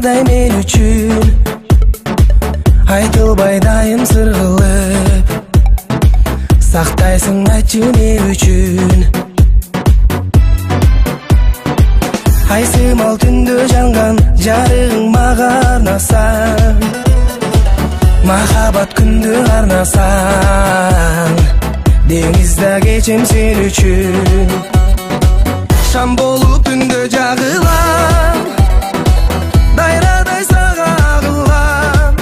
Barдай мен үчүн айтылбай дайым сыргылып, сактайсың айтчы не үчүн. Айсымал түндө жанган жарыгың мага арнасаң, махабат күндү арнасаң, деңизде кечем сен үчүн. Шам болуп түндө жагылам, дайрадай сага агылам,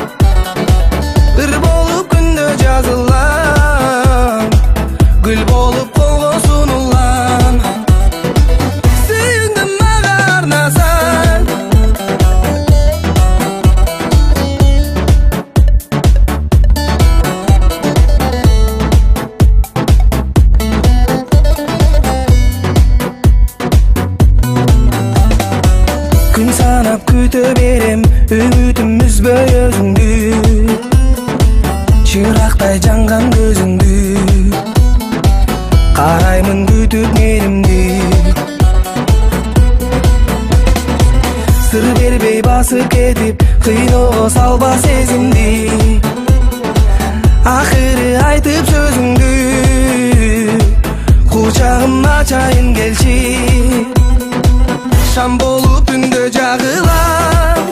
ыр болуп күндө жазылам, гүл болуп колго сунулам. Сүйүңдү мага арнасаң, күн санап күтө берем, үмүтүм үзбөй өзүңдү, чырактай жанган көзүңдү, караймын күтүп менимди. Сыр бербей басып кетип, кыйноого салба сезимди, акыры айтып сөзүңдү, кучагым ачайын келчи. Шам болуп түндө жагылам,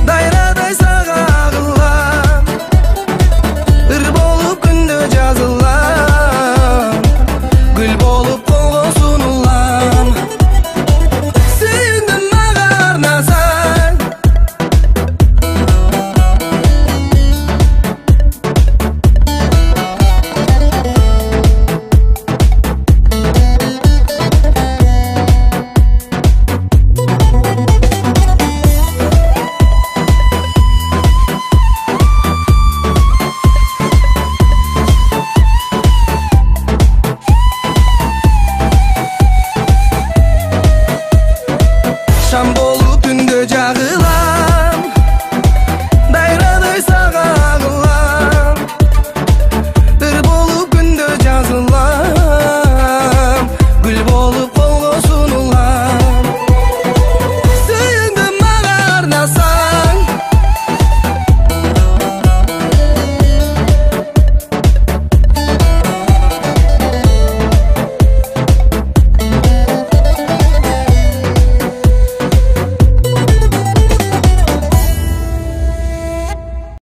дайрадай сага агылам, ыр болуп күндө жазылам, гүл болуп